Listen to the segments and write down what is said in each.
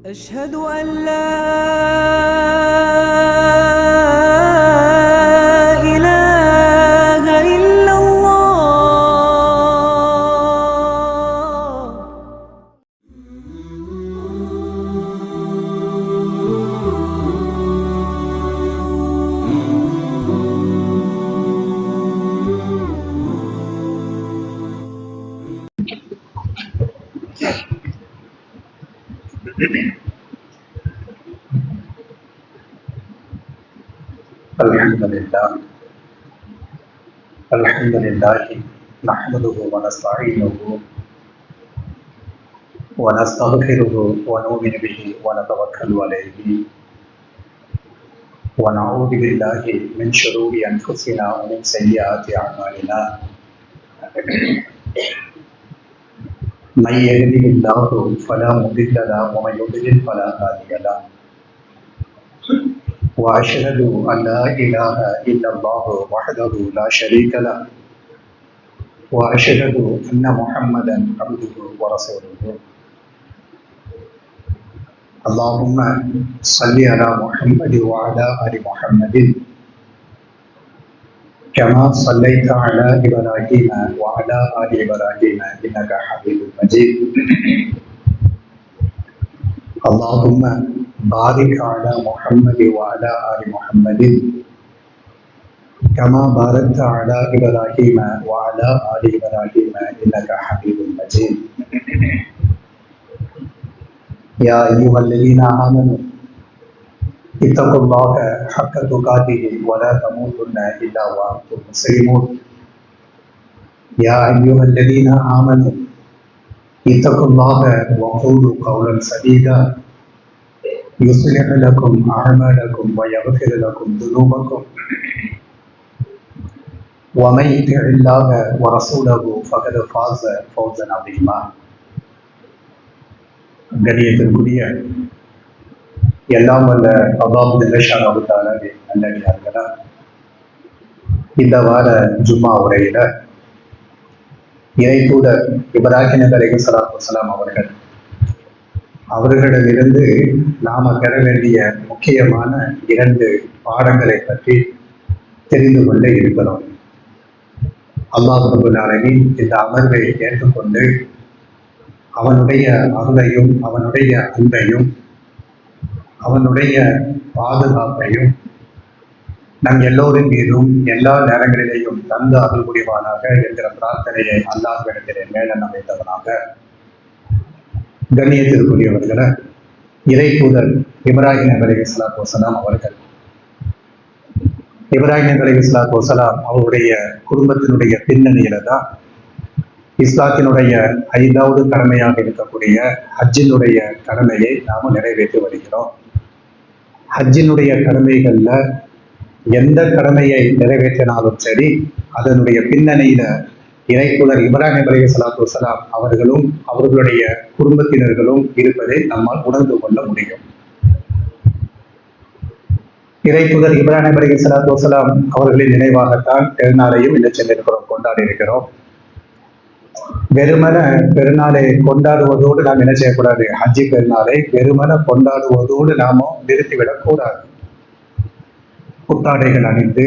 أشهد أن لا إله إلا الله. الحمد لله نحمده ونستعينه ونستغفره ونؤمن به ونتوكل عليه ونعوذ بالله من شرور أنفسنا ومن سيئات أعمالنا من يهده الله فلا مضل له ومن يضلل فلا هادي له وأشهد أن لا إله إلا الله وحده لا شريك له وأشهد أن محمدا عبده ورسوله. اللهم صل على محمد وعلى آل محمد كما صليت على إبراهيم وعلى آل إبراهيم إنك حميد مجيد. اللهم بارك على محمد وعلى آل محمد كما باركت على إبراهيم وعلى آل إبراهيم إنك حميد مجيد. يا أيها الذين آمنوا اتقوا الله حق تقاته ولا تموتن إلا وأنتم مسلمون. يا أيها الذين آمنوا اتقوا الله وقولوا قولا سديدا يصلح لكم أعمالكم ويغفر لكم ذنوبكم ومن يطع الله ورسوله فقد فاز فوزا عظيما. கண்ணியத்திற்குரிய எல்லாம் வல்ல அல்லாஹ் ஜல்லஷானஹு தஆலாவே நல்லடியார்களா, இந்த வார ஜும்மா உரையில இறை தூதர் இப்ராஹிம் நபி அலைஹிஸ்ஸலாத்து வஸ்ஸலாம் அவர்களிடமிருந்து நாம பெற வேண்டிய முக்கியமான 2 பாடங்களை பற்றி தெரிந்து கொள்ள இருக்கிறோம். அல்லாஹ் ரப்பல் ஆலமீன் இந்த அமர்வை ஏற்றுக்கொண்டு அவனுடைய அருளையும் அவனுடைய அன்பையும் அவனுடைய பாதுகாப்பையும் நம் எல்லோரின் மீதும் எல்லா நேரங்களிலேயும் தந்து அருள் புரிவானாக என்கிற பிரார்த்தனையை அல்லாஹ்விடத்திலே மேலன் அமைத்தவனாக. கண்ணியத்திற்குரியவர்களை, இறை தூதர் இப்ராஹிம் நபி அலைஹிஸ்ஸலாத்து வஸ்ஸலாம் இப்ராஹிம் நபி அலைஹிஸ்ஸலாத்து வஸ்ஸலாம் அவருடைய குடும்பத்தினுடைய பின்னணியில தான் இஸ்லாத்தினுடைய 5வது கடமையாக இருக்கக்கூடிய ஹஜ்ஜினுடைய கடமையை நாம நிறைவேற்றி வருகிறோம். ஹஜ்ஜினுடைய கடமைகள்ல எந்த கடமையை நிறைவேற்றினாலும் சரி, அதனுடைய பின்னணியில இறைத்தூதர் இப்ராஹிம் நபி அலைஹிஸ்ஸலாத்து வஸ்ஸலாம் அவர்களும் அவர்களுடைய குடும்பத்தினர்களும் இருப்பதை நம்மால் உணர்ந்து கொள்ள முடியும். இறைத்தூதர் இப்ராஹிம் நபி அலைஹிஸ்ஸலாத்து வஸ்ஸலாம் அவர்களின் நினைவாகத்தான் பெருநாளையும் இந்த சென்றிருக்கிறோம், கொண்டாடி இருக்கிறோம். வெறுமன பெருநாளை கொண்டாடுவதோடு நாம் என்ன செய்யக்கூடாது? ஹஜ்ஜி பெருநாளை வெறுமன கொண்டாடுவதோடு நாம நிறுத்திவிடக் கூடாது. புத்தாடைகள் அணிந்து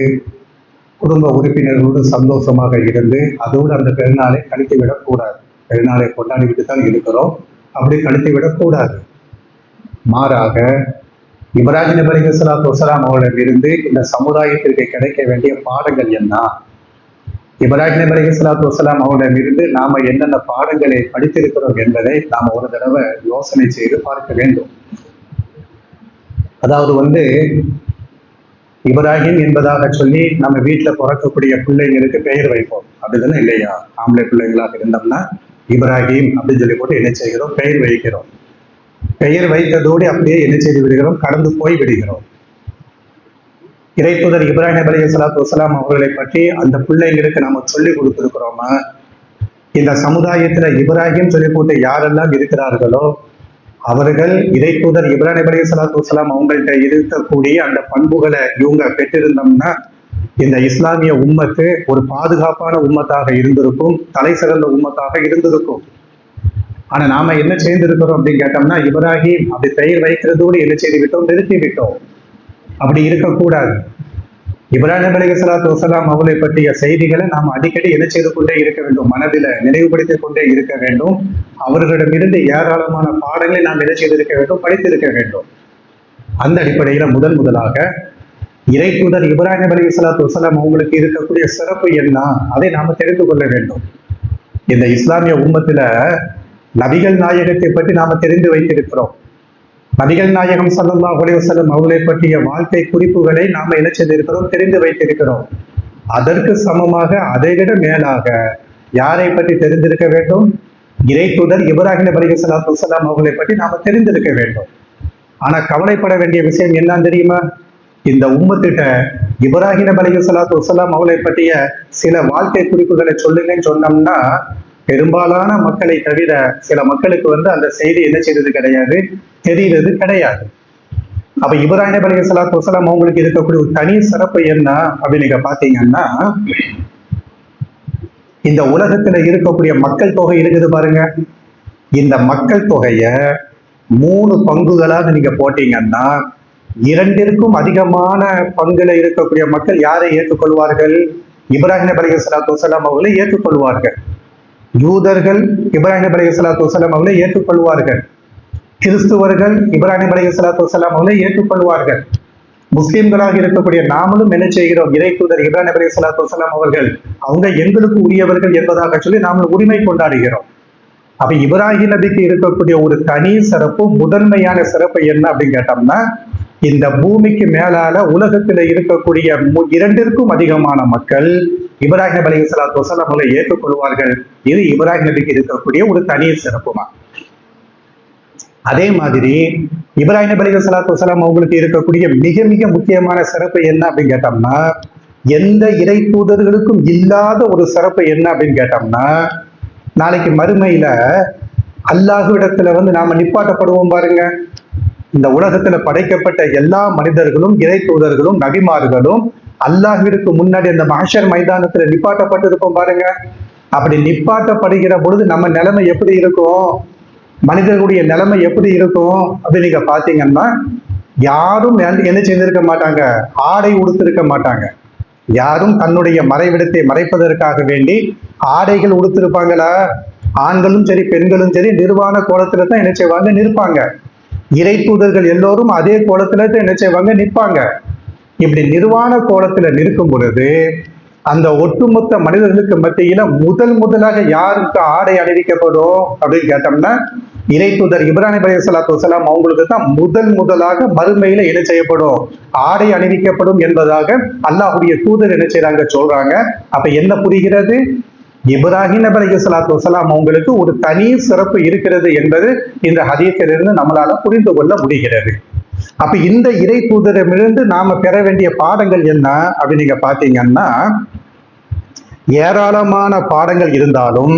குடும்ப உறுப்பினர்களோடு சந்தோஷமாக இருந்து அதோடு அந்த பெருநாளை கழித்து விடக்கூடாது. பெருநாளை கொண்டாடிவிட்டு தான் இருக்கிறோம், அப்படி கழித்து விடக்கூடாது. மாறாக இப்ராஹிம் நபி அலைஹிஸ்ஸலாத்து வஸ்ஸலாம் அவர்களிடமிருந்து இந்த சமுதாயத்திற்கு கிடைக்க வேண்டிய பாடங்கள் என்ன? இப்ராஹிம் நபி அலைஹிஸ்ஸலாத்து வஸ்ஸலாம் அவர்களிடமிருந்து நாம என்னென்ன பாடங்களை படித்திருக்கிறோம் என்பதை நாம ஒரு தடவை யோசனை செய்து பார்க்க வேண்டும். அதாவது இப்ராஹிம் என்பதாக சொல்லி நம்ம வீட்டுல பிறக்கக்கூடிய பிள்ளைங்களுக்கு பெயர் வைப்போம், அப்படிதானே இல்லையா? ஆம்பளை பிள்ளைங்களாக இருந்தோம்னா இப்ராஹிம் அப்படின்னு சொல்லி போட்டு என்ன செய்கிறோம்? பெயர் வைக்கிறோம். பெயர் வைத்ததோடு அப்படியே என்ன செய்து விடுகிறோம்? கடந்து போய் விடுகிறோம். இறைத்தூதர் இப்ராஹிம் நபி அலைஹிஸ்ஸலாத்து வஸ்ஸலாம் அவர்களை பற்றி அந்த பிள்ளைங்களுக்கு நாம சொல்லி கொடுத்திருக்கிறோமா? இந்த சமுதாயத்துல இப்ராஹிம் சொல்லி போட்டு யாரெல்லாம் இருக்கிறார்களோ அவர்கள் இறைத்தூதர் இப்ராஹிம் நபி அலைஹிஸ்ஸலாத்து வஸ்ஸலாம் அவங்கள்ட்ட இருக்கக்கூடிய அந்த பண்புகளை இவங்க பெற்றிருந்தோம்னா இந்த இஸ்லாமிய உம்மத்து ஒரு பாதுகாப்பான உம்மத்தாக இருந்திருக்கும், தலை சிறந்த உம்மத்தாக இருந்திருக்கும். ஆனா நாம என்ன செய்திருக்கிறோம் அப்படின்னு கேட்டோம்னா, இப்ராஹிம் அப்படி பெயர் வைக்கிறதோடு என்ன செய்து விட்டோம், நிறுத்தி விட்டோம். அப்படி இருக்கக்கூடாது. இப்ராஹிம் அலைஹிஸ்ஸலாத்து வஸலாம் அவர்களை பற்றிய செய்திகளை நாம் அடிக்கடி என்ன செய்து கொண்டே இருக்க வேண்டும், மனதில் நினைவுபடுத்திக் கொண்டே இருக்க வேண்டும். அவர்களிடமிருந்து ஏராளமான பாடங்களை நாம் என்ன செய்திருக்க வேண்டும், படித்திருக்க வேண்டும். அந்த அடிப்படையில முதலாக இறை தூதர் இப்ராஹிம் அலைஹிஸ்ஸலாத்து வஸலாம் அவங்களுக்கு இருக்கக்கூடிய சிறப்பு என்ன, அதை நாம தெரிந்து கொள்ள வேண்டும். இந்த இஸ்லாமிய உம்மத்துல நபிகள் நாயகத்தை பற்றி நாம தெரிந்து வைத்திருக்கிறோம். நபிகள் நாயகம் ஸல்லல்லாஹு அலைஹி வஸல்லம் அவர்களை பற்றிய வாழ்க்கை குறிப்புகளை நாம என்ன செய்திருக்கிறோம், தெரிந்து வைத்திருக்கிறோம். அதற்கு சமமாக அதைவிட மேலாக யாரை பற்றி தெரிந்திருக்க வேண்டும், இறை தூதர் இப்ராஹிம் அலைஹிஸ்ஸலாத்து வஸலாம் அவர்களை பற்றி நாம தெரிந்திருக்க வேண்டும். ஆனா கவலைப்பட வேண்டிய விஷயம் என்னன்னு தெரியுமா, இந்த உம்மத்திட்ட இப்ராஹிம் அலைஹிஸ்ஸலாத்து வஸலாம் அவர்களை பற்றிய சில வாழ்க்கை குறிப்புகளை சொல்லுங்கன்னு சொன்னோம்னா, பெரும்பாலான மக்களை தவிர சில மக்களுக்கு அந்த செய்தி என்ன செய்யறது கிடையாது, தெரிகிறது கிடையாது. அப்ப இப்ராஹிம் அலைஹிஸ்ஸலாத்து வஸலாம் அவங்களுக்கு இருக்கக்கூடிய ஒரு தனி சிறப்பு என்ன அப்படின்னு நீங்க பாத்தீங்கன்னா, இந்த உலகத்துல இருக்கக்கூடிய மக்கள் தொகை இருக்குது பாருங்க, இந்த மக்கள் தொகைய 3 பங்குகளாக நீங்க போட்டீங்கன்னா 2ற்கும் அதிகமான பங்குல இருக்கக்கூடிய மக்கள் யாரை ஏற்றுக்கொள்வார்கள், இப்ராஹிம் அலைஹிஸ்ஸலாத்து வஸலாம் அவர்களை ஏற்றுக்கொள்வார்கள். யூதர்கள் இப்ராஹிம் அலைஹிஸ்ஸலாத்து வஸலாம் அவர்களை ஏற்றுக்கொள்வார்கள். கிறிஸ்துவர்கள் இப்ராஹிம் அலைஹிஸ்ஸலாத்து வஸலாம் அவர்களை ஏற்றுக்கொள்வார்கள். முஸ்லிம்களாக இருக்கக்கூடிய நாமளும் என்ன செய்கிறோம், இறை தூதர் இப்ராஹிம் அலைஹிஸ்ஸலாத்து வஸலாம் அவர்கள் அவங்க எங்களுக்கு உரியவர்கள் என்பதாக சொல்லி நாம உரிமை கொண்டாடுகிறோம். அப்ப இப்ராஹிம் நபிக்கு இருக்கக்கூடிய ஒரு தனி சிறப்பு, முதன்மையான சிறப்பு என்ன அப்படின்னு கேட்டோம்னா, இந்த பூமிக்கு மேலால உலகத்துல இருக்கக்கூடிய 2ற்கும் அதிகமான மக்கள் இப்ராஹிம் அலைஹிஸ்ஸலாத்து வஸலாம் அவர்களை ஏற்றுக்கொள்வார்கள். இது இப்ராஹிம் நபிக்கு இருக்கக்கூடிய ஒரு தனி சிறப்புமா. அதே மாதிரி இப்ராஹிம் அலைஹிஸ்ஸலாத்து வஸலாம் அவங்களுக்கு இருக்கக்கூடிய மிக மிக முக்கியமான சிறப்பு என்ன அப்படின்னு கேட்டோம்னா, எந்த இறை தூதர்களுக்கும் இல்லாத ஒரு சிறப்பு என்ன அப்படின்னு கேட்டோம்னா, நாளைக்கு மறுமையில அல்லாஹ்விடத்துல நாம நிப்பாட்டப்படுவோம் பாருங்க. இந்த உலகத்துல படைக்கப்பட்ட எல்லா மனிதர்களும் இறை தூதர்களும் நபிமார்களும் அல்லாஹ்விற்கு முன்னாடி அந்த மஹ்ஷர் மைதானத்துல நிப்பாட்டப்பட்டிருப்போம் பாருங்க. அப்படி நிப்பாட்டப்படுகிற பொழுது நம்ம நிலைமை எப்படி இருக்கும், மனிதர்களுடைய நிலைமை எப்படி இருக்கும் அப்படின்னு நீங்க பாத்தீங்கன்னா, யாரும் என்ன செய்திருக்க மாட்டாங்க, ஆடை உடுத்திருக்க மாட்டாங்க. யாரும் தன்னுடைய மறைவிடத்தை மறைப்பதற்காக வேண்டி ஆடைகள் உடுத்திருப்பாங்களா? ஆண்களும் சரி பெண்களும் சரி நிர்வாண கோலத்துல தான் என்ன செய்வாங்க, நிற்பாங்க. இறை தூதர்கள் எல்லோரும் அதே கோலத்துல தான் என்ன செய்வாங்க, நிற்பாங்க. இப்படி நிர்வாண கோலத்துல நிற்கும் பொழுது அந்த ஒட்டுமொத்த மனிதர்களுக்கு மத்தியில முதலாக யாருக்கு ஆடை அணிவிக்கப்படும் அப்படின்னு கேட்டோம்னா, இறை தூதர் இப்ராஹிம் அலைஹிஸ்ஸலாத்து வஸலாம் அவங்களுக்கு தான் முதலாக மறுமையில என்ன செய்யப்படும், ஆடை அணிவிக்கப்படும் என்பதாக அல்லாஹ்வுடைய தூதர் என்ன செய்றாங்க, சொல்றாங்க. அப்ப என்ன புரிகிறது, இப்ராஹிம் அலைஹிஸ்ஸலாத்து வஸலாம் அவங்களுக்கு ஒரு தனி சிறப்பு இருக்கிறது என்பது இந்த ஹதீஸிலிருந்து நம்மளால புரிந்து கொள்ள முடிகிறது. அப்ப இந்த இறை தூதரிடமிருந்து நாம பெற வேண்டிய பாடங்கள் என்ன அப்படின்னு நீங்க பாத்தீங்கன்னா, ஏராளமான பாடங்கள் இருந்தாலும்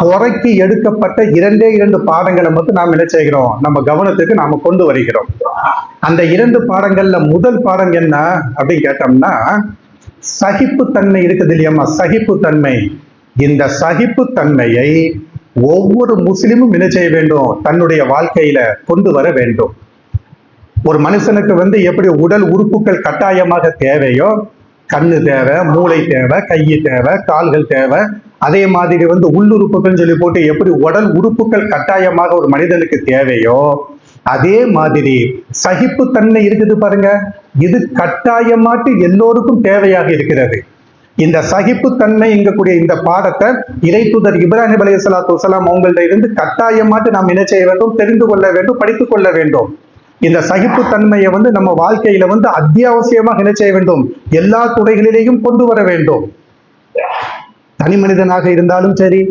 குறைக்கு எடுக்கப்பட்ட 2 பாடங்களை மட்டும் நாம் என்ன செய்கிறோம், நம்ம கவனத்துக்கு நாம கொண்டு வருகிறோம். அந்த 2 பாடங்கள்ல முதல் பாடம் என்ன அப்படின்னு கேட்டோம்னா, சகிப்புத்தன்மை இருக்குது இல்லையாமா, சகிப்புத்தன்மை. இந்த சகிப்புத்தன்மையை ஒவ்வொரு முஸ்லிமும் என்ன செய்ய வேண்டும், தன்னுடைய வாழ்க்கையில கொண்டு வர வேண்டும். ஒரு மனுஷனுக்கு எப்படி உடல் உறுப்புகள் கட்டாயமாக தேவையோ, கண்ணு தேவை, மூளை தேவை, கையை தேவை, கால்கள் தேவை, அதே மாதிரி உள்ளுறுப்புகள் சொல்லி போட்டு எப்படி உடல் உறுப்புகள் கட்டாயமாக ஒரு மனிதனுக்கு தேவையோ, அதே மாதிரி சகிப்புத்தன்மை இருக்குது பாருங்க, இது கட்டாயமாட்டு எல்லோருக்கும் தேவையாக இருக்கிறது. இந்த சகிப்புத்தன்மை எங்கக்கூடிய இந்த பாடத்தை இறை தூதர் இப்ராஹிம் அலைஹிஸ்ஸலாத்து வஸலாம் அவங்கள்ட்ட இருந்து கட்டாயமாட்டு நாம் என்ன செய்ய வேண்டும், தெரிந்து கொள்ள வேண்டும், படித்துக் கொள்ள வேண்டும். இந்த சகிப்புத்தன்மையை நம்ம வாழ்க்கையில அத்தியாவசியமாக என்ன செய்ய வேண்டும், எல்லா துறைகளிலேயும் கொண்டு வர வேண்டும். தனி மனிதனாக இருந்தாலும் சரி,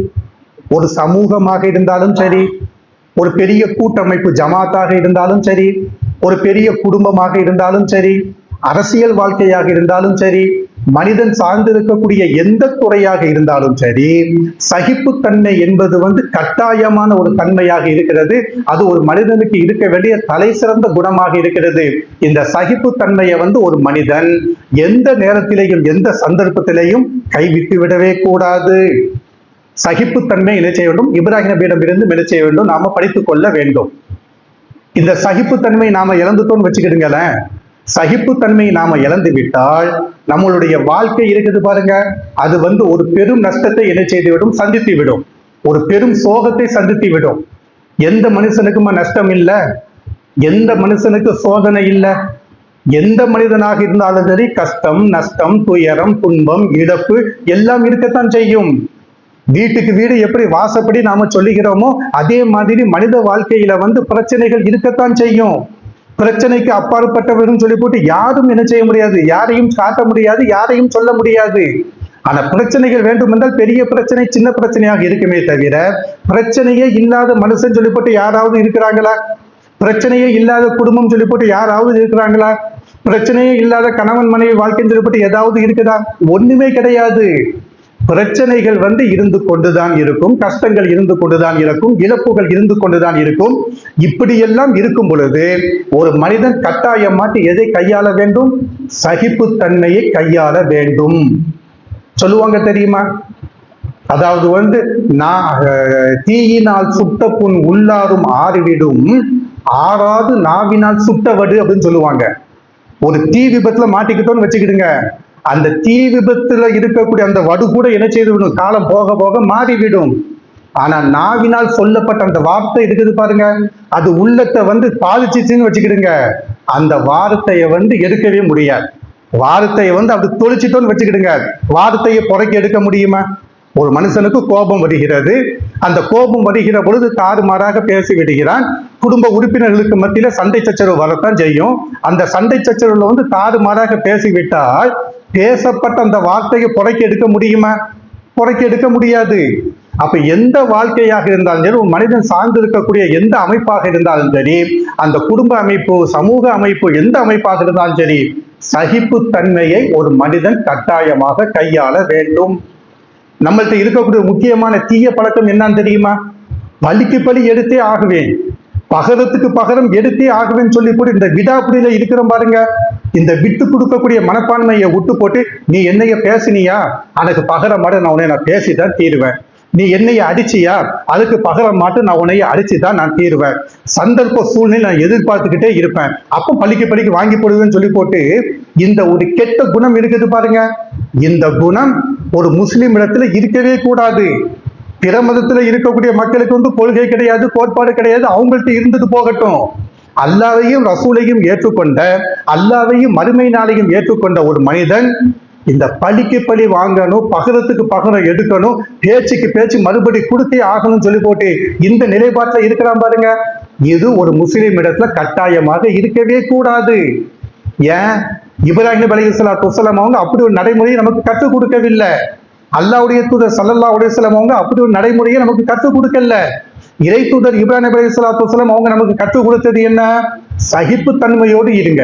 ஒரு சமூகமாக இருந்தாலும் சரி, ஒரு பெரிய கூட்டமைப்பு ஜமாத்தாக இருந்தாலும் சரி, ஒரு பெரிய குடும்பமாக இருந்தாலும் சரி, அரசியல் வாழ்க்கையாக இருந்தாலும் சரி, மனிதன் சார்ந்திருக்கக்கூடிய எந்த துறையாக இருந்தாலும் சரி, சகிப்புத்தன்மை என்பது கட்டாயமான ஒரு தன்மையாக இருக்கிறது. அது ஒரு மனிதனுக்கு இருக்க வேண்டிய தலை சிறந்த குணமாக இருக்கிறது. இந்த சகிப்புத்தன்மையை ஒரு மனிதன் எந்த நேரத்திலேயும் எந்த சந்தர்ப்பத்திலேயும் கைவிட்டு விடவே கூடாது. சகிப்புத்தன்மை என்ன செய்ய வேண்டும்? இப்ராஹிம் நபியிடமிருந்து என்ன செய்ய வேண்டும்? நாம படித்துக் கொள்ள வேண்டும். இந்த சகிப்புத்தன்மை நாம இழந்துட்டோம்னு வச்சுக்கிடுங்களேன். சகிப்புத்தன்மை நாம இழந்து விட்டால் நம்மளுடைய வாழ்க்கை இருக்குது பாருங்க, அது ஒரு பெரும் நஷ்டத்தை என்ன செய்து விடும்? சந்தித்து விடும். ஒரு பெரும் சோகத்தை சந்தித்து விடும். எந்த மனுஷனுக்குமா நஷ்டம் இல்லை? எந்த மனுஷனுக்கு சோதனை இல்லை? எந்த மனிதனாக இருந்தாலும் சரி, கஷ்டம், நஷ்டம், துயரம், துன்பம், இழப்பு எல்லாம் இருக்கத்தான் செய்யும். வீட்டுக்கு வீடு எப்படி வாசப்படி நாம சொல்லுகிறோமோ அதே மாதிரி மனித வாழ்க்கையில பிரச்சனைகள் இருக்கத்தான் செய்யும். பிரச்சனைக்கு அப்பாற்பட்டவரும் சொல்லி போட்டு யாரும் என்ன செய்ய முடியாது, யாரையும் காட்ட முடியாது, யாரையும் சொல்ல முடியாது. ஆனா பிரச்சனைகள் வேண்டும் என்றால் பெரிய பிரச்சனை சின்ன பிரச்சனையாக இருக்குமே தவிர பிரச்சனையே இல்லாத மனுஷன் சொல்லி போட்டு யாராவது இருக்கிறாங்களா? பிரச்சனையே இல்லாத குடும்பம் சொல்லி போட்டு யாராவது இருக்கிறாங்களா? பிரச்சனையே இல்லாத கணவன் மனைவி வாழ்க்கைன்னு சொல்லி போட்டு ஏதாவது இருக்குதா? ஒண்ணுமே கிடையாது. பிரச்சனைகள் இருந்து கொண்டுதான் இருக்கும், கஷ்டங்கள் இருந்து கொண்டுதான் இருக்கும், இழப்புகள் இருந்து கொண்டுதான் இருக்கும். இப்படியெல்லாம் இருக்கும் பொழுது ஒரு மனிதன் கட்டாயமாட்டி எதை கையாள வேண்டும்? சகிப்புத்தன்மையை கையாள வேண்டும். சொல்லுவாங்க தெரியுமா? அதாவது நான் தீயினால் சுட்ட புண் உள்ளாரும் ஆறிவிடும், ஆறாது நாவினால் சுட்டவடு அப்படின்னு சொல்லுவாங்க. ஒரு தீ விபத்துல மாட்டிக்கிட்டோன்னு வச்சுக்கிடுங்க, அந்த தீ விபத்துல இருக்கக்கூடிய அந்த வடு கூட என்ன செய்து விடும்? காலம் போக போக மாறிவிடும். ஆனா நாவினால் சொல்லப்பட்ட அந்த வார்த்தை இருக்குது பாருங்க, அது உள்ளத்தை பாதிச்சிச்சுன்னு வச்சுக்கிடுங்க, அந்த வார்த்தையை எடுக்கவே முடியாது. வார்த்தையை அப்படி தொளிச்சிட்டோன்னு வச்சுக்கிடுங்க, வார்த்தையை புறக்கி எடுக்க முடியுமா? ஒரு மனுஷனுக்கு கோபம் வருகிறது, அந்த கோபம் வருகிற பொழுது தாறுமாறாக பேசி விடுகிறான். குடும்ப உறுப்பினர்களுக்கு மத்தியில சண்டை சச்சரவு வரத்தான் செய்யும். அந்த சண்டை சச்சரவுல தாறுமாறாக பேசிவிட்டால் பேசப்பட்ட அந்த வார்த்தையை புறக்கி எடுக்க முடியுமா? புறக்கி எடுக்க முடியாது. அப்ப எந்த வாழ்க்கையாக இருந்தாலும் சரி, ஒரு மனிதன் சார்ந்து இருக்கக்கூடிய எந்த அமைப்பாக இருந்தாலும் சரி, அந்த குடும்ப அமைப்பு, சமூக அமைப்பு, எந்த அமைப்பாக இருந்தாலும் சரி, சகிப்புத்தன்மையை ஒரு மனிதன் கட்டாயமாக கையாள வேண்டும். நம்மள்கிட்ட இருக்கக்கூடிய முக்கியமான தீய பழக்கம் என்னன்னு தெரியுமா? பலிக்கு பலி எடுத்தே ஆகுவேன், பகரத்துக்கு பகரம் எடுத்தே ஆகுவேன்னு சொல்லி போட்டு இந்த விடாப்புடியில இருக்கிறோம் பாருங்க. இந்த விட்டு கொடுக்கக்கூடிய மனப்பான்மையை விட்டு போட்டு, நீ என்னைய பேசினியா, அதுக்கு பகரம் மாட்டு நான் உன்னை நான் பேசிதான் தீருவேன். நீ என்னைய அடிச்சியா, அதுக்கு பகரம் மாட்டு நான் உன்னைய அடிச்சுதான் நான் தீருவேன். சந்தர்ப்ப சூழ்நிலை நான் எதிர்பார்த்துக்கிட்டே இருப்பேன், அப்போ பலிக்கு வாங்கி போடுவேன்னு சொல்லி போட்டு இந்த ஒரு கெட்ட குணம் இருக்குது பாருங்க. இந்த குணம் ஒரு முஸ்லிம் இடத்துல இருக்கவே கூடாது. பிற மதத்துல இருக்கக்கூடிய மக்களுக்கு கொள்கை கிடையாது, கோட்பாடு கிடையாது, அவங்கள்ட்ட இருந்துட்டு போகட்டும். அல்லாஹ்வையும் ரசூலையும் ஏற்றுக்கொண்ட, அல்லாஹ்வையும் மறுமை நாளையும் ஏற்றுக்கொண்ட ஒரு மனிதன் இந்த பலிக்கு பலி வாங்கணும், பகரத்துக்கு பகரம் எடுக்கணும், பேச்சுக்கு பேச்சு மறுபடி கொடுத்தே ஆகணும் சொல்லி போட்டு இந்த நிலைப்பாட்டில் இருக்கிறான் பாருங்க. இது ஒரு முஸ்லிம் இடத்துல கட்டாயமாக இருக்கவே கூடாது. ஏன்? இப்ராஹிம் நபி அலைஹிஸ்ஸலாத்து வஸ்ஸலாம் அவங்க அப்படி ஒரு நடைமுறையை நமக்கு கற்றுக் கொடுக்கவில்லை. அல்லாஹ்வுடைய தூதர் ஸல்லல்லாஹு அலைஹி வஸல்லம் அவங்க அப்படி ஒரு நடைமுறையை நமக்கு கற்றுக் கொடுக்கல. இறை தூதர் இப்ராஹிம் நபி அலைஹிஸ்ஸலாத்து வஸ்ஸலாம் அவங்க நமக்கு கற்றுக் கொடுத்தது என்ன? சகிப்புத்தன்மையோடு இருங்க.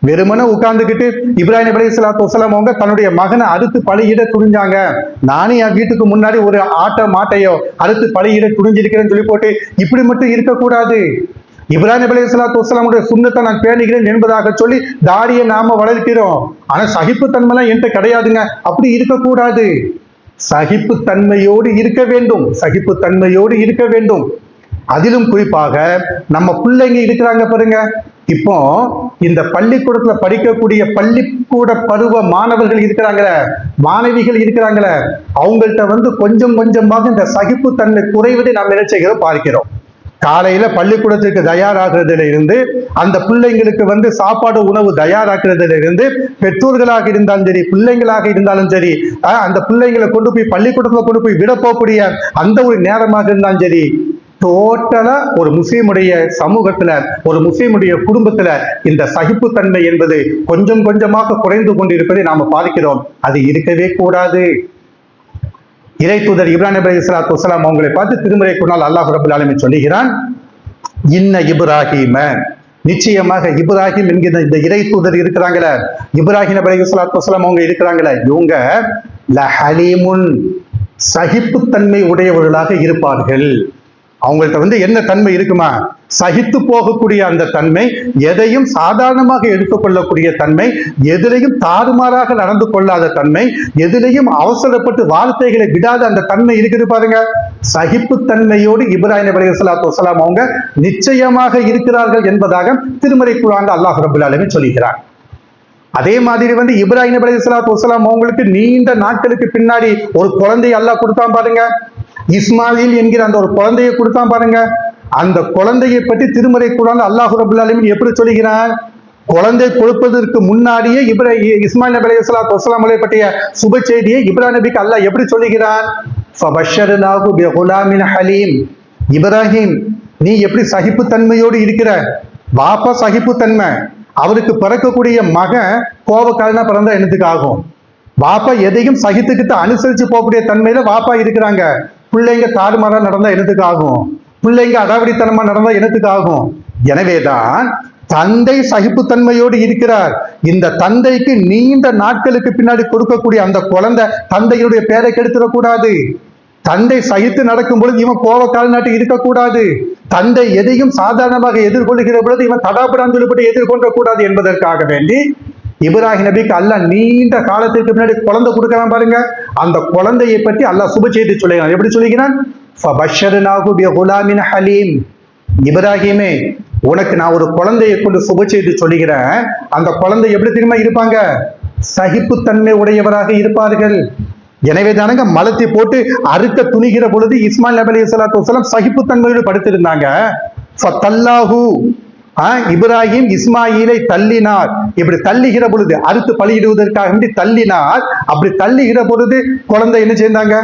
வெறுமனே உட்கார்ந்துக்கிட்டு இப்ராஹிம் நபி அலைஹிஸ்ஸலாத்து வஸ்ஸலாம் அவங்க தன்னுடைய மகனை அறுத்து பலியிட துணிஞ்சாங்க, நானே என் வீட்டுக்கு முன்னாடி ஒரு மாட்டையோ அறுத்து பலியிட துணிஞ்சிருக்கிறேன்னு சொல்லி போட்டு இப்படி மட்டும் இருக்கக்கூடாது. இப்ராஹிம் நபி அலைஹிஸ்ஸலாத்து வஸ்ஸலாமுடைய சுன்னத்தை நான் பேணுகிறேன் என்பதாக சொல்லி தாடியை நாம வளர்க்கிறோம், ஆனா சகிப்புத்தன்மைலாம் என்கிட்ட கிடையாதுங்க, அப்படி இருக்கக்கூடாது. சகிப்புத்தன்மையோடு இருக்க வேண்டும், சகிப்புத்தன்மையோடு இருக்க வேண்டும். அதிலும் குறிப்பாக நம்ம பிள்ளைங்க இருக்கிறாங்க பாருங்க. இப்போ இந்த பள்ளிக்கூடத்துல படிக்கக்கூடிய பள்ளிக்கூட பருவ மாணவர்கள் இருக்கிறாங்களே, மாணவிகள் இருக்கிறாங்களே, அவங்கள்ட்ட கொஞ்சம் கொஞ்சமாக இந்த சகிப்புத்தன்மை குறைவதை நாம் என்ன செய்கிறோம்? பார்க்கிறோம். காலையில பள்ளிக்கூடத்திற்கு தயாராகிறதுல இருந்து, அந்த பிள்ளைங்களுக்கு சாப்பாடு உணவு தயாராக்குறதுல இருந்து, பெற்றோர்களாக இருந்தாலும் சரி, பிள்ளைங்களாக இருந்தாலும் சரி, அந்த பிள்ளைங்களை கொண்டு போய் பள்ளிக்கூடத்துல கொண்டு போய் விட போகக்கூடிய அந்த ஒரு நேரமாக இருந்தாலும் சரி, டோட்டலா ஒரு முஸ்லீமுடைய சமூகத்துல, ஒரு முஸ்லீமுடைய குடும்பத்துல இந்த சகிப்புத்தன்மை என்பது கொஞ்சம் கொஞ்சமாக குறைந்து கொண்டிருப்பதை நாம பார்க்கிறோம். அது இருக்கவே கூடாது. இறை தூதர் இப்ராஹிம் நபி அலைஹிஸ்ஸலாத்து வஸ்ஸலாம் அவங்களை பார்த்து திருமறை குர்ஆனில் அல்லாஹ் ரப்பல் ஆலமீன் சொல்லுகிறான், இன்ன இப்ராஹீம, நிச்சயமாக இப்ராஹிம் என்கிற இந்த இறை தூதர் இருக்கிறாங்களே, இப்ராஹிம் நபி அலைஹிஸ்ஸலாத்து வஸ்ஸலாம் அவங்க இருக்கிறாங்களே, இவங்க லஹலீமுன், சகிப்புத்தன்மை உடையவர்களாக இருப்பார்கள். அவங்கள்ட்ட வந்து என்ன தன்மை இருக்குமா? சகித்து போகக்கூடிய அந்த தன்மை, எதையும் சாதாரணமாக எடுத்துக்கொள்ளக்கூடிய தன்மை, எதிலையும் தாறுமாறாக நடந்து கொள்ளாத தன்மை, எதிலையும் அவசரப்பட்டு வார்த்தைகளை விடாத அந்த தன்மை இருக்குது பாருங்க. சகிப்புத்தன்மையோடு இப்ராஹிம் நபி ஸல்லல்லாஹு அலைஹி வஸல்லம் அவங்க நிச்சயமாக இருக்கிறார்கள் என்பதாக திருமறை குர்ஆன்ல அல்லாஹ் ரப்பல் ஆலமீன் சொல்கிறார். அதே மாதிரி வந்து இப்ராஹிம் நபி ஸல்லல்லாஹு அலைஹி வஸல்லம் அவங்களுக்கு நீண்ட நாட்களுக்கு பின்னாடி ஒரு குழந்தை அல்லாஹ் கொடுத்தான் பாருங்க. இஸ்மாயில் என்கிற அந்த ஒரு குழந்தையை கொடுத்தான் பாருங்க. அந்த குழந்தையை பற்றி திருமறை குர்ஆன்ல அல்லாஹ் ரப்பல் ஆலமீன் எப்படி சொல்கிறான்? குழந்தை கொடுப்பதற்கு முன்னாடியே இஸ்மாயில் நபி ஸல்லல்லாஹு அலைஹி வஸல்லம் பற்றிய சுப செய்தியை இப்ராஹிம் நபிக்கு அல்லாஹ் எப்படி சொல்கிறான்? ஃபபஷர்னாஹு பிகுலாமின் ஹலீம். இப்ராஹிம், நீ எப்படி சகிப்புத்தன்மையோடு இருக்கிற? வாப்பா சகிப்புத்தன்மை, அவருக்கு பிறக்கக்கூடிய மகன் கோபக்காரனா பிறந்தா என்னத்துக்கு ஆகும்? வாப்பா எதையும் சகித்துக்கிட்டு அனுசரிச்சு போகக்கூடிய தன்மையில வாப்பா இருக்கிறாங்க. பிள்ளைங்க தாறுமாறா நடந்தா என்னத்துக்கு ஆகும்? பிள்ளைங்க அடாவடித்தனமா நடந்தா என்னத்துக்கு ஆகும்? எனவேதான் தந்தை சகிப்புத்தன்மையோடு இருக்கிறார். இந்த தந்தைக்கு நீண்ட நாட்களுக்கு பின்னாடி கொடுக்கக்கூடிய அந்த குழந்தை தந்தையுடைய பேரை கெடுத்துடக்கூடாது. தந்தை சகித்து நடக்கும் பொழுது இவன் கோபக்காரனாட்டு இருக்கக்கூடாது. தந்தை எதையும் சாதாரணமாக எதிர்கொள்ளுகிற பொழுது இவன் தடாபடான்னு சொல்லப்பட்டு எதிர்கொள்ள கூடாது என்பதற்காக வேண்டி இப்ராஹிம் நபிக்கு அல்லாஹ் நீண்ட காலத்திற்கு பின்னாடி குழந்தை கொடுக்கலாம் பாருங்க. அந்த குழந்தையை பற்றி அல்லாஹ் சுப செய்தி சொல்லுகிறான். எப்படி சொல்லுகிறான்? ஃபபஷர்னாஹு பிகுலாமின் ஹலீம். இப்ராஹிமே, உனக்கு நான் ஒரு குழந்தையை கொண்டு சுப செய்தி சொல்லுகிறேன். அந்த குழந்தை எப்படி தெரியுமா இருப்பாங்க? சகிப்புத்தன்மை உடையவராக இருப்பார்கள். எனவே தானங்க மலத்தை போட்டு அறுக்க துணிகிற பொழுது இஸ்மாயில் நபி ஸல்லல்லாஹு அலைஹி வஸல்லம் சகிப்புத்தன்மையோடு படுத்திருந்தாங்க. ஃபதல்லாஹு, இப்ராஹிம் இஸ்மாயிலை தள்ளினார். இப்படி தள்ளுகிற பொழுது, அறுத்து பலியிடுவதற்காக வேண்டி தள்ளினார். அப்படி தள்ளுகிற பொழுது குழந்தை என்ன செய்தாங்க?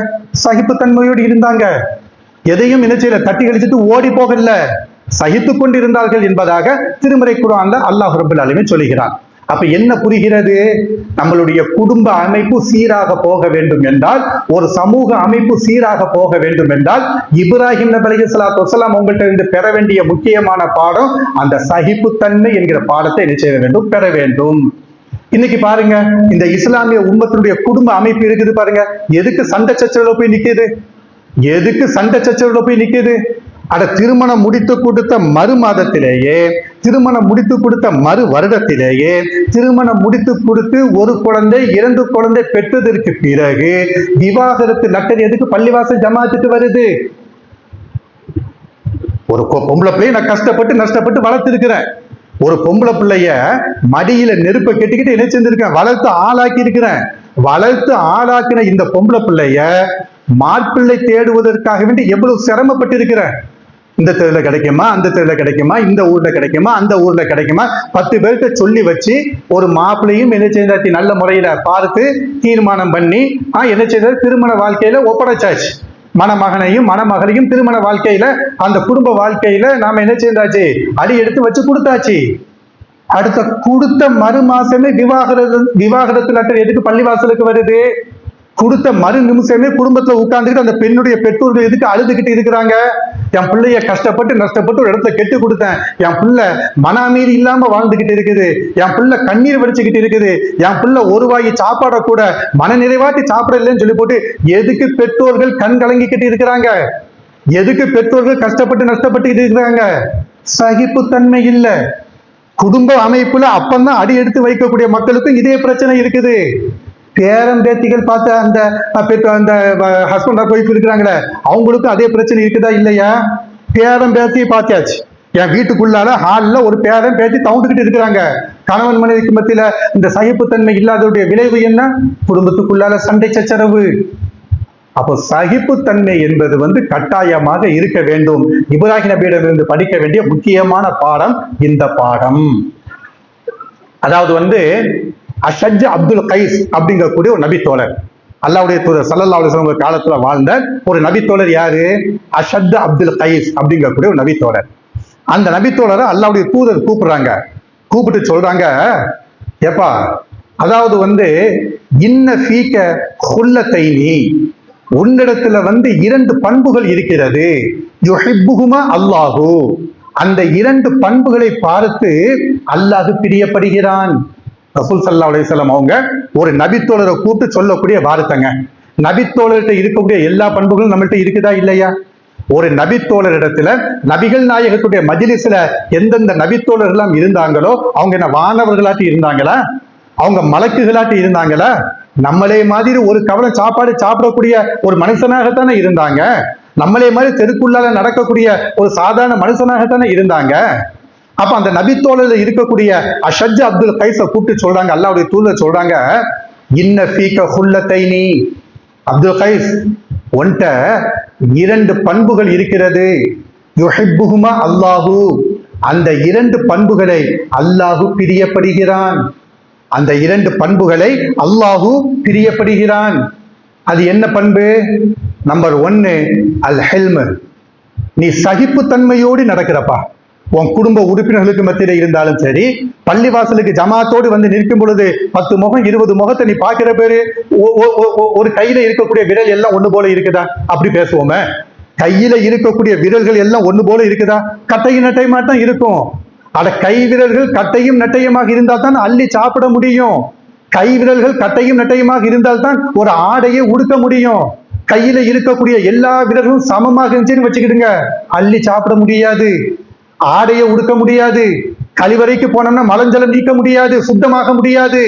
சகிப்புத்தன்மையோடு இருந்தாங்க. எதையும் என்ன செய்யல, தட்டி கழிச்சிட்டு ஓடி போகல, சகித்து கொண்டிருந்தார்கள் என்பதாக திருமறை குர்ஆன்ல அல்லாஹ் ரப்பல் ஆலமீன் சொல்கிறான். அப்ப என்ன புரிகிறது? நம்மளுடைய குடும்ப அமைப்பு சீராக போக வேண்டும் என்றால், ஒரு சமூக அமைப்பு சீராக போக வேண்டும் என்றால், இப்ராஹிம் நபி ஸல்லல்லாஹு அலைஹி வஸல்லம் உங்கள்கிட்ட இருந்து பெற வேண்டிய முக்கியமான பாடம் அந்த சகிப்புத்தன்மை என்கிற பாடத்தை என்ன செய்ய வேண்டும்? பெற வேண்டும். இன்னைக்கு பாருங்க, இந்த இஸ்லாமிய உம்மத்தினுடைய குடும்ப அமைப்பு இருக்குது பாருங்க. எதுக்கு சண்டை சச்சரவுல போய் நிக்குது? எதுக்கு சண்டை சச்சரவுல போய் நிக்குது? அட, திருமணம் முடித்து கொடுத்த மறு மாதத்திலேயே, திருமணம் முடித்து கொடுத்த மறு வருடத்திலேயே, திருமணம் முடித்து கொடுத்து ஒரு குழந்தை 2 குழந்தை பெற்றதற்கு பிறகு விவாகரத்து லெட்டர் எதுக்கு பள்ளிவாசல் ஜமாத்துக்கு வருது? ஒரு பொம்பளை பிள்ளைய நான் நஷ்டப்பட்டு வளர்த்திருக்கிறேன். ஒரு பொம்பளை பிள்ளைய மடியில நெருப்பை கெட்டிக்கிட்டு என்ன செஞ்சிருக்கேன்? வளர்த்து ஆளாக்கி இருக்கிறேன். வளர்த்து ஆளாக்கின இந்த பொம்பளை பிள்ளைய மாற்பிள்ளை தேடுவதற்காக வேண்டி எவ்வளவு சிரமப்பட்டு இருக்கிறேன். இந்த தெருல கிடைக்குமா, அந்த தெருல கிடைக்குமா, இந்த ஊர்ல கிடைக்குமா, அந்த ஊர்ல கிடைக்குமா, 10 பேர்கிட்ட சொல்லி வச்சு ஒரு மாப்பிள்ளையும் என்ன செய்தாச்சு? நல்ல முறையில பார்த்து தீர்மானம் பண்ணி என்ன செய்தாரு? திருமண வாழ்க்கையில ஒப்படைச்சாச்சு. மணமகனையும் மணமகளையும் திருமண வாழ்க்கையில, அந்த குடும்ப வாழ்க்கையில நாம என்ன செய்தாச்சு? அடி எடுத்து வச்சு கொடுத்தாச்சு. அடுத்த கொடுத்த மறு மாசமே விவாகரத்து லெட்டர் எதுக்கு பள்ளிவாசலுக்கு வருது? கொடுத்த மறு நிமிஷமே குடும்பத்துல உட்கார்ந்துக்கிட்டு அந்த பெண்ணுடைய பெற்றோர்கள் எதுக்கு அழுதுகிட்டு இருக்கிறாங்க? என் பிள்ளைய நஷ்டப்பட்டு ஒரு இடத்துல கெட்டு கொடுத்தேன், என் பிள்ளை மன அமைதி இல்லாம வாழ்ந்துகிட்டு இருக்குது, என் பிள்ளை கண்ணீர் வடிச்சுக்கிட்டு இருக்குது, என் பிள்ளை ஒரு வாய் சாப்பாட கூட மன நிறைவாட்டி சாப்பிட இல்லைன்னு சொல்லி போட்டு எதுக்கு பெற்றோர்கள் கண் கலங்கிக்கிட்டு இருக்கிறாங்க? எதுக்கு பெற்றோர்கள் நஷ்டப்பட்டு இருக்கிறாங்க? சகிப்புத்தன்மை இல்ல. குடும்ப அமைப்புல அப்பந்தான் அடி எடுத்து வைக்கக்கூடிய மக்களுக்கும் இதே பிரச்சனை இருக்குது. பேரம் பேத்திகள் பார்த்த அந்த ஹஸ்பண்ட் ஆஃப் ஒய்ஃப் இருக்கிறாங்களே, அவங்களுக்கும் அதே பிரச்சனை இருக்குதா இல்லையா? பேரம் பேத்தி பார்த்தாச்சு. என் வீட்டுக்குள்ளால ஹாலில் ஒரு பேரம் பேத்தி தவுண்டுகிட்டு இருக்கிறாங்க. கணவன் மனைவிக்கு மத்தியில இந்த சகிப்புத்தன்மை இல்லாததுடைய விளைவு என்ன? குடும்பத்துக்குள்ளால சண்டை சச்சரவு. அப்போ சகிப்புத்தன்மை என்பது கட்டாயமாக இருக்க வேண்டும். இப்ராஹிம் நபியிடமிருந்து படிக்க வேண்டிய முக்கியமான பாடம் இந்த பாடம். அதாவது அஷஜ் அப்துல் கைஸ் அப்படிங்கக்கூடிய ஒரு நபித்தோழர், அல்லாஹ்வுடைய தூதர் ஸல்லல்லாஹு அலைஹி வஸல்லம் காலத்துல வாழ்ந்த ஒரு நபித்தோழர். யாரு? அஷத் அப்துல் கைஸ் அப்படிங்கக்கூடிய ஒரு நபித்தோழர். அந்த நபித்தோழரை அல்லாஹ்வுடைய தூதர் கூப்பிடுறாங்க. கூப்பிட்டு சொல்றாங்க, ஏப்பா, அதாவது இன்ன ஃபீக குல்லத்தைனி, உன்னிடத்துல 2 பண்புகள் இருக்கிறது. யுஹிப்புஹுமா அல்லாஹு, அந்த 2 பண்புகளை பார்த்து அல்லாஹ் பிரியப்படுகிறான். ரசூல் ஸல்லல்லாஹு அலைஹி வஸல்லம் அவங்க ஒரு நபித்தோழரை கூப்பிட்டு சொல்லக்கூடிய வார்த்தைங்க. நபித்தோழர்கிட்ட இருக்கக்கூடிய எல்லா பண்புகளும் நம்மள்கிட்ட இருக்குதா இல்லையா? ஒரு நபித்தோழர் இடத்துல நபிகள் நாயகத்துடைய மஜ்லிஸ்ல எந்தெந்த நபித்தோழர்கள் எல்லாம் இருந்தாங்களோ அவங்க என்ன வானவர்களாட்டி இருந்தாங்களா? அவங்க மலக்குகளாட்டி இருந்தாங்களா? நம்மளே மாதிரி ஒரு கவலை சாப்பாடு சாப்பிடக்கூடிய ஒரு மனுஷனாகத்தானே இருந்தாங்க. நம்மளே மாதிரி தெருக்குள்ளால நடக்கக்கூடிய ஒரு சாதாரண மனுஷனாகத்தானே இருந்தாங்க. அப்ப அந்த நபித்தோழர் இருக்கக்கூடிய அஷஜ் அப்துல் கைஸ கூப்பிட்டு சொல்றாங்க, அல்லாஹ்வுடைய தூதர் சொல்றாங்க, இன்ன ஃபீக ஹுல்லத்தைனி, அப்துல் கைஸ் ஒன்ட்ட 2 பண்புகள் இருக்கிறது. யுஹிப்புஹுமா அல்லாஹு, அந்த 2 பண்புகளை அல்லாஹு பிரியப்படுகிறான். அந்த 2 பண்புகளை அல்லாஹு பிரியப்படுகிறான். அது என்ன பண்பு? நம்பர் 1 அல் ஹில்ம், நீ சகிப்புத்தன்மையோடு நடக்கிறப்பா. உன் குடும்ப உறுப்பினர்களுக்கு மத்தியில இருந்தாலும் சரி, பள்ளிவாசலுக்கு ஜமாத்தோடு வந்து நிற்கும் பொழுது 10 முகம் 20 முகத்தை நீ பார்க்கிற பேரு ஒரு கையில இருக்கக்கூடிய விரல் எல்லாம் ஒண்ணு போல இருக்குதா? அப்படி பேசுவோமே. கையில இருக்கக்கூடிய விரல்கள் எல்லாம் ஒண்ணு போல இருக்குதா? கட்டையும் நட்டையுமா தான் இருக்கும். அட கை விரல்கள் கட்டையும் நட்டையுமாக இருந்தால் தான் அள்ளி சாப்பிட முடியும். கை விரல்கள் கட்டையும் நட்டையுமாக இருந்தால் தான் ஒரு ஆடையை உடுக்க முடியும். கையில இருக்கக்கூடிய எல்லா விரல்களும் சமமாக இருந்துச்சுன்னு வச்சுக்கிடுங்க, அள்ளி சாப்பிட முடியாது, ஆடையை உடுக்க முடியாது, கழிவறைக்கு போனோம்னா மலஞ்சலம் நீக்க முடியாது, சுத்தமாக முடியாது.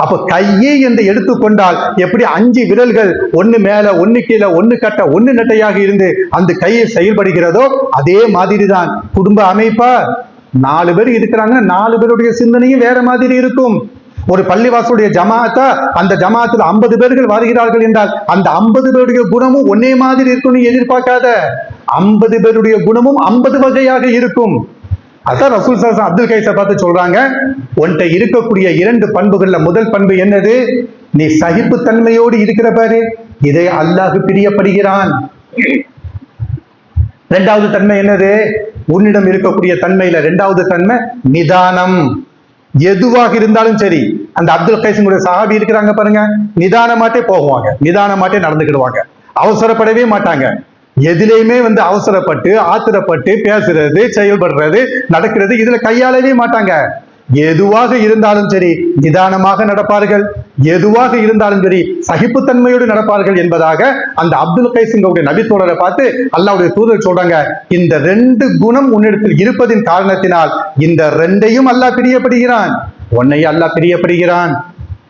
அப்ப கையே என்று எடுத்துக்கொண்டால் எப்படி 5 விரல்கள் ஒண்ணு மேல ஒண்ணு கீழே ஒண்ணு கட்ட ஒண்ணு நட்டையாக இருந்து அந்த கையை செயல்படுகிறதோ அதே மாதிரிதான் குடும்ப அமைப்பா. 4 பேர் இருக்கிறாங்க, 4 பேருடைய சிந்தனையும் வேற மாதிரி இருக்கும். ஒரு பள்ளிவாசலுடைய ஜமாத்தா, அந்த ஜமாத்துல 50 பேர்கள் வருகிறார்கள் என்றால் அந்த 50 பேருடைய குணமும் ஒன்னே மாதிரி இருக்கும்னு எதிர்பார்க்காத. 50 பேருடைய குணமும் 50 வகையாக இருக்கும். அதான் ரசூல் ஸல்லல்லாஹு அலைஹி அப்துல் கைஸை பார்த்து சொல்றாங்க, உன்கிட்ட இருக்கக்கூடிய 2 பண்புகள்ல முதல் பண்பு என்னது? நீ சகிப்புத்தன்மையோடு இருக்கிற பாரு, இதை அல்லாஹ் பிரியப்படுகிறான். 2வது தன்மை என்னது? உன்னிடம் இருக்கக்கூடிய தன்மையில 2வது தன்மை நிதானம். எதுவாக இருந்தாலும் சரி, அந்த அப்துல் கைஸுடைய சஹாபி இருக்கிறாங்க பாருங்க, நிதானமாட்டே போகுவாங்க, நிதானமாட்டே நடந்துக்கிடுவாங்க, அவசரப்படவே மாட்டாங்க. எதிலையுமே அவசரப்பட்டு ஆத்திரப்பட்டு பேசுறது, செயல்படுறது, நடக்கிறது இதுல கையாளவே மாட்டாங்க. எதுவாக இருந்தாலும் சரி நிதானமாக நடப்பார்கள், எதுவாக இருந்தாலும் சரி சகிப்புத்தன்மையோடு நடப்பார்கள் என்பதாக அந்த அப்துல் கைஸுடைய நபித்தோழரை பார்த்து அல்லாஹ்வுடைய தூதர் சொல்றாங்க, இந்த 2 குணம் உன்னிடத்தில் இருப்பதின் காரணத்தினால் இந்த 2ஐயும் அல்லாஹ் பிரியப்படுகிறான், உன்னையும் அல்லாஹ் பிரியப்படுகிறான்.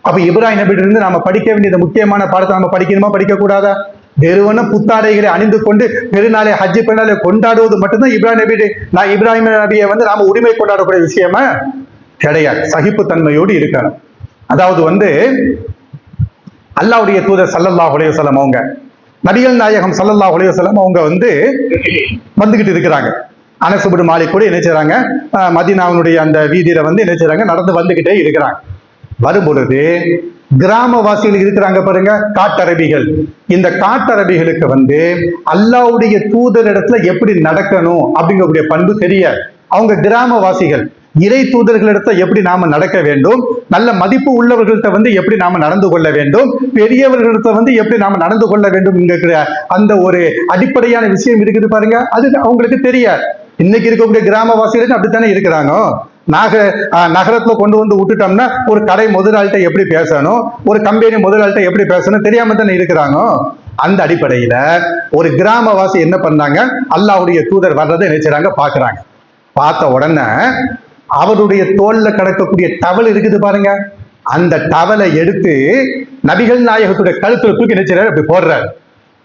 அப்ப இப்ராஹிம் நபியிலிருந்து நாம படிக்க வேண்டிய முக்கியமான பாடத்தை நம்ம படிக்கணுமா, படிக்க கூடாதா? வெறுவன புத்தாடைகளை அணிந்து கொண்டு பெருநாளை ஹஜ்ஜி பெருநாளை கொண்டாடுவது மட்டும்தான் இப்ராஹிம் நபியை நாம உரிமை கொண்டாடக்கூடிய விஷயமா கிடையாது. சகிப்புத்தன்மையோடு இருக்கணும். அதாவது அல்லாஹ்வுடைய தூதர் ஸல்லல்லாஹு அலைஹி வஸல்லம் அவங்க, நபிகள் நாயகம் ஸல்லல்லாஹு அலைஹி வஸல்லம் அவங்க வந்துகிட்டு இருக்கிறாங்க. அனஸ் இப்னு மாலிக் கூட என்ன செய்றாங்க, மதீனாவுடைய அந்த வீதியில என்ன செய்றாங்க, நடந்து வந்துகிட்டே இருக்கிறாங்க. வரும்பொழுது கிராமவாசிகள் இருக்கிறாங்க பாருங்க, காட்டரபிகள். இந்த காட்டரபிகளுக்கு அல்லாஹ்வுடைய தூதர் இடத்துல எப்படி நடக்கணும் அப்படிங்கக்கூடிய பண்பு தெரியாது. அவங்க கிராமவாசிகள். இறை தூதர்களிடத்த எப்படி நாம நடக்க வேண்டும், நல்ல மதிப்பு உள்ளவர்கள்ட்ட எப்படி நாம நடந்து கொள்ள வேண்டும், பெரியவர்களிடத்த எப்படி நாம நடந்து கொள்ள வேண்டும் என்கிற அந்த ஒரு அடிப்படையான விஷயம் இருக்குது பாருங்க, அது அவங்களுக்கு தெரியாது. இன்னைக்கு இருக்கக்கூடிய கிராமவாசிகளுக்கு அப்படித்தானே இருக்கிறாங்க. நகரத்துல கொண்டு விட்டுட்டோம்னா ஒரு கடை முதலாளிட்ட எப்படி பேசணும், ஒரு கம்பெனி முதலாளிட்ட எப்படி பேசணும் தெரியாம தானே இருக்கிறாங்க. அந்த அடிப்படையில ஒரு கிராமவாசி என்ன பண்ணாங்க, அல்லாஹ்வுடைய தூதர் வர்றதை நினைச்சாங்க, பாக்குறாங்க. பார்த்த உடனே அவருடைய தோல்ல கிடக்கக்கூடிய டவல் இருக்குது பாருங்க, அந்த டவலை எடுத்து நபிகள் நாயகத்துடைய கழுத்துல தூக்கி நினைச்சாரு, அப்படி போடுறாரு.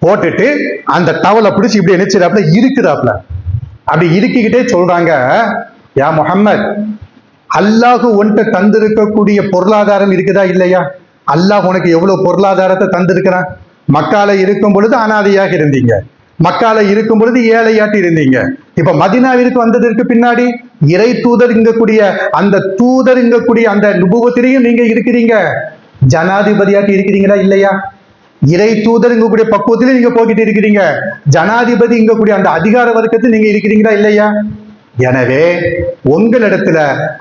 போட்டுட்டு அந்த டவலை பிடிச்சி இப்படி நினைச்சாப்புல இருக்குதாப்புல. அப்படி இருக்கிக்கிட்டே சொல்றாங்க, யா முஹம்மத், அல்லாஹ் உன்கிட்ட தந்திருக்கக்கூடிய பொருளாதாரம் இருக்குதா இல்லையா? அல்லாஹ் உனக்கு எவ்வளவு பொருளாதாரத்தை தந்திருக்கிறான். மக்கால இருக்கும் பொழுது அனாதையாக இருந்தீங்க, மக்கால இருக்கும் பொழுது ஏழையாட்டி இருந்தீங்க. இப்ப மதீனாவிற்கு வந்ததற்கு பின்னாடி இறை தூதர் இங்கக்கூடிய அந்த நுபுவத்திலையும் நீங்க இருக்கிறீங்க, ஜனாதிபதியாட்டி இருக்கிறீங்களா இல்லையா? இறை தூதர் இங்கக்கூடிய பக்குவத்திலே நீங்க போய்கிட்டு இருக்கிறீங்க, ஜனாதிபதி இங்கக்கூடிய அந்த அதிகார வர்க்கத்தில் நீங்க இருக்கிறீங்களா இல்லையா? எனவே உங்களிடத்துல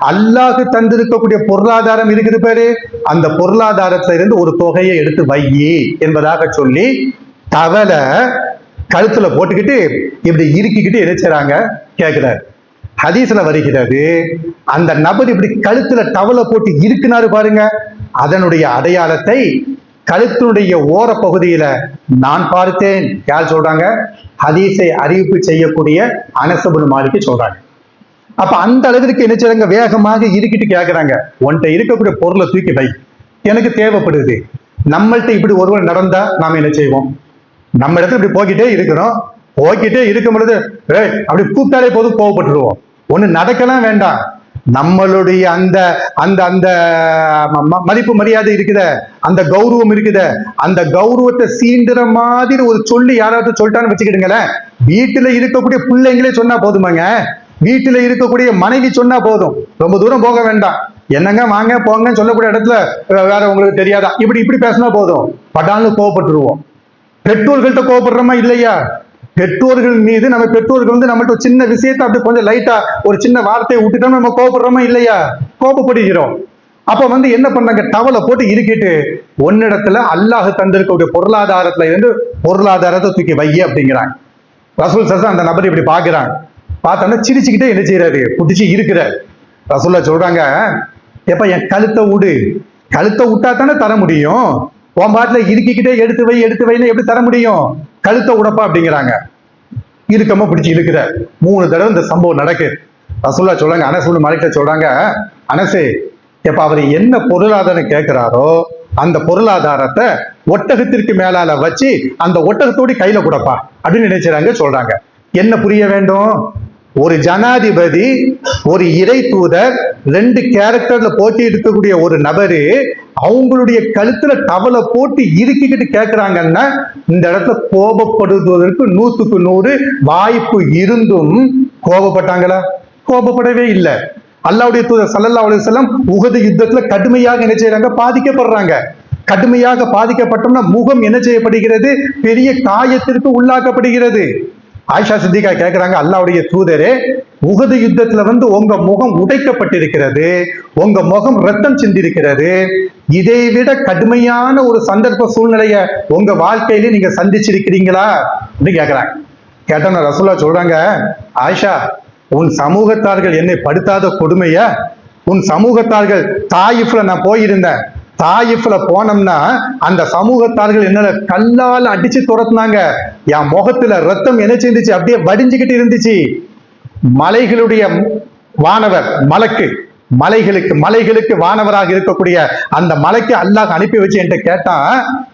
அல்லாஹ் தந்திருக்கக்கூடிய பொருளாதாரம் இருக்குது பாரு, அந்த பொருளாதாரத்துல இருந்து ஒரு தொகையை எடுத்து வையி என்பதாக சொல்லி தவளை கழுத்துல போட்டுக்கிட்டு இப்படி இருக்கிக்கிட்டு எரிச்சாங்க கேட்கிறார். ஹதீஸ்ல வருகிறது, அந்த நபர் இப்படி கழுத்துல டவலை போட்டு இருக்குனாரு பாருங்க, அதனுடைய அடையாளத்தை கழுத்தினுடைய ஓர பகுதியில நான் பார்த்தேன். யார் சொல்றாங்க? ஹதீஸை அறிவிப்பு செய்யக்கூடிய அனஸ் இப்னு மாலிக் சொல்றாங்க. அப்ப அந்த அளவிற்கு என்ன செய்றாங்க? வேகமாக இருக்கிட்டு கேட்கிறாங்க, உன்கிட்ட இருக்கக்கூடிய பொருளை தூக்கி வை, எனக்கு தேவைப்படுது. நம்மள்ட்ட இப்படி ஒருவர் நடந்தா நாம என்ன செய்வோம்? நம்ம இடத்துல இப்படி போய்கிட்டே இருக்கும் பொழுது அப்படி கூப்பிட்டாலே போதும் கோவப்பட்டுருவோம். ஒண்ணு நடக்கலாம் வேண்டாம், நம்மளுடைய அந்த அந்த அந்த மதிப்பு மரியாதை இருக்குத, அந்த கௌரவம் இருக்குத, அந்த கௌரவத்தை சீண்டுற மாதிரி ஒரு சொல்லி யாராவது சொல்லிட்டான்னு வச்சுக்கிடுங்களேன். வீட்டுல இருக்கக்கூடிய பிள்ளைங்களே சொன்னா போதுமாங்க, வீட்டுல இருக்கக்கூடிய மனைவி சொன்னா போதும், ரொம்ப தூரம் போக வேண்டாம். என்னங்க வாங்க போங்க சொல்லக்கூடிய இடத்துல வேற உங்களுக்கு தெரியாதா, இப்படி பேசினா போதும் பட்டான்னு கோவப்பட்டுருவோம். பெற்றோர்கள்ட்ட கோவப்படுறோமா இல்லையா? பெற்றோர்கள் மீது நம்ம பெற்றோர்கள் வந்து நம்மள்ட்ட ஒரு சின்ன விஷயத்தை அப்படி கொஞ்சம் லைட்டா ஒரு சின்ன வார்த்தையை விட்டுட்டோம், நம்ம கோவப்படுறோமா இல்லையா? கோபப்படுகிறோம். அப்ப வந்து என்ன பண்றாங்க? டவலை போட்டு இருக்கிட்டு ஒன்னிடத்துல அல்லாஹ் தந்திருக்கக்கூடிய பொருளாதாரத்துல இருந்து பொருளாதாரத்தை தூக்கி வைய அப்படிங்கிறாங்க. ரசூல் சல்லல்லாஹு அந்த நபர் இப்படி பாக்குறாங்க, பார்த்தோன்னா சிரிச்சுக்கிட்டே என்ன செய்யறாரு? புடிச்சு இருக்கிறார். ரசூலுல்லாஹ் சொல்றாங்க, எப்ப என் கழுத்தை விடு, கழுத்தை விட்டா தானே தர முடியும், உன் பாட்டுல இருக்கிக்கிட்டே எடுத்து வைன்னு எப்படி தர முடியும்? கழுத்தை உடப்பா அப்படிங்கிறாங்க. இருக்கமா பிடிச்சி இருக்கிற 3 தடவை இந்த சம்பவம் நடக்கு. ரசூலுல்லாஹ் சொல்றாங்க, அனஸ் இப்னு மாலிக் சொல்றாங்க, அனஸே எப்ப அவர் என்ன பொருளாதாரம் கேட்கிறாரோ அந்த பொருளாதாரத்தை ஒட்டகத்திற்கு மேலால வச்சு அந்த ஒட்டகத்தோடு கையில கொடுப்பா அப்படின்னு நினைச்சாங்க. சொல்றாங்க, என்ன புரிய வேண்டும்? ஒரு ஜனாதிபதி, ஒரு இறை தூதர், 2 கேரக்டர்ல போட்டி இருக்கக்கூடிய ஒரு நபரு அவங்களுடைய கழுத்துல டவலை போட்டு இருக்கிக்கிட்டு கேட்கிறாங்கன்னா இந்த இடத்துல கோபப்படுவதற்கு 100க்கு 100 வாய்ப்பு இருந்தும் கோபப்பட்டாங்களா? கோபப்படவே இல்லை. அல்லாஹ்வுடைய தூதர் ஸல்லல்லாஹு அலைஹி வஸல்லம் உஹது யுத்தத்துல கடுமையாக என்ன செய்யறாங்க? பாதிக்கப்படுறாங்க. கடுமையாக பாதிக்கப்பட்டோம்னா முகம் என்ன செய்யப்படுகிறது? பெரிய காயத்திற்கு உள்ளாக்கப்படுகிறது. ஆயிஷா சித்திகா கேட்கிறாங்க, அல்லாஹ்வுடைய தூதரே, உஹது யுத்தத்துல வந்து உங்க முகம் உடைக்கப்பட்டிருக்கிறது, உங்க முகம் ரத்தம் சிந்திருக்கிறது, இதை விட கடுமையான ஒரு சந்தர்ப்ப சூழ்நிலைய உங்க வாழ்க்கையில நீங்க சந்திச்சிருக்கிறீங்களா அப்படின்னு கேட்கிறாங்க. கேட்டோம்னா ரசூலுல்லாஹ் சொல்றாங்க, ஆயிஷா, உன் சமூகத்தார்கள் என்னை படுத்தாத கொடுமைய, உன் சமூகத்தார்கள் தாயிஃப்ல நான் போயிருந்தேன், தாயிஃப்ல போனோம்னா அந்த சமூகத்தார்கள் என்ன கல்லால் அடிச்சு துரத்துனாங்க, என் முகத்துல ரத்தம் என்ன செஞ்சிச்சு? அப்படியே வடிஞ்சுக்கிட்டு இருந்துச்சு. மலைகளுடைய வானவர் மலக்கு, மலைகளுக்கு வானவராக இருக்கக்கூடிய அந்த மலைக்கு அல்லாஹ் அனுப்பி வச்சு என்கிட்ட கேட்டா,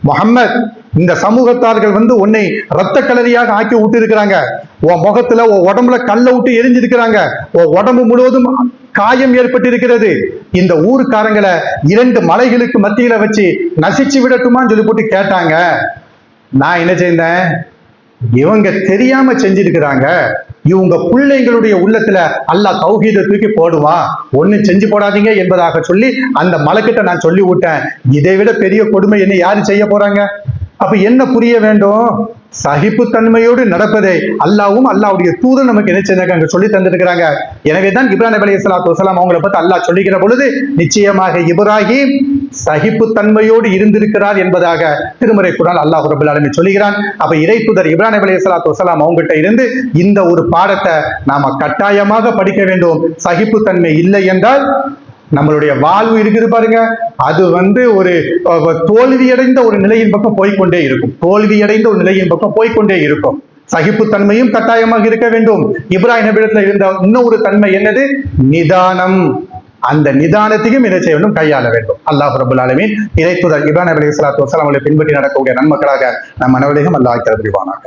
முஹம்மத், இந்த சமூகத்தார்கள் வந்து உன்னை ரத்த கலரியாக ஆக்கி விட்டு இருக்கிறாங்க, உன் முகத்துல உன் உடம்புல கல்ல விட்டு எரிஞ்சிருக்கிறாங்க, உன் உடம்பு முழுவதும் காயம் ஏற்பட்டிருக்கிறது, இந்த ஊருக்காரங்களை 2 மலைகளுக்கு மத்தியில வச்சு நசிச்சு விடட்டுமான்னு சொல்லி போட்டு கேட்டாங்க. நான் என்ன செய்தேன்? இவங்க தெரியாம செஞ்சிருக்கிறாங்க, இவங்க பிள்ளைங்களுடைய உள்ளத்துல அல்லாஹ் தௌஹீதை தூக்கி போடுவான், ஒண்ணு செஞ்சு போடாதீங்க என்பதாக சொல்லி அந்த மலக்கிட்ட நான் சொல்லி விட்டேன். இதை விட பெரிய கொடுமை என்ன யாரு செய்ய போறாங்க? அப்ப என்ன புரிய வேண்டும்? சகிப்பு தன்மையோடு நடப்பதை அல்லாவும் அல்லாவுடைய தூதர் நமக்கு என்ன செஞ்சாங்க? சொல்லி தந்திருக்கிறாங்க. எனவேதான் இப்ராஹிம் நபி அலைஹிஸ்ஸலாத்து வஸலாம் அவங்களை பத்தி அல்லாஹ் சொல்லிக்கிற பொழுது நிச்சயமாக இப்ராஹிம் சகிப்பு தன்மையோடு இருந்திருக்கிறார் என்பதாக திருமறை குர்ஆன் அல்லாஹ் ரப்பல் ஆலமீன் சொல்லுகிறான். அப்ப இறை தூதர் இப்ராஹிம் நபி அலைஹிஸ்ஸலாத்து வஸலாம் அவங்ககிட்ட இருந்து இந்த ஒரு பாடத்தை நாம கட்டாயமாக படிக்க வேண்டும். சகிப்பு தன்மை இல்லை என்றால் நம்மளுடைய வாழ்வு இருக்குது பாருங்க, அது வந்து ஒரு தோல்வியடைந்த ஒரு நிலையின் பக்கம் போய்கொண்டே இருக்கும். சகிப்புத்தன்மையும் கட்டாயமாக இருக்க வேண்டும். இப்ராஹிம் நபியிடத்துல இருந்த இன்னொரு தன்மை என்னது? நிதானம். அந்த நிதானத்தையும் என்ன செய்ய வேண்டும்? கையாள வேண்டும். அல்லாஹ் ரப்பல் ஆலமீன் இறை தூதர் இப்ராஹிம் நபி அலைஹிஸ்ஸலாத்து வஸலாம் அவர்களை பின்பற்றி நடக்கக்கூடிய நன்மக்களாக நம் அனைவரையும் அல்லாஹ் ஆக்கி அருள்வானாக.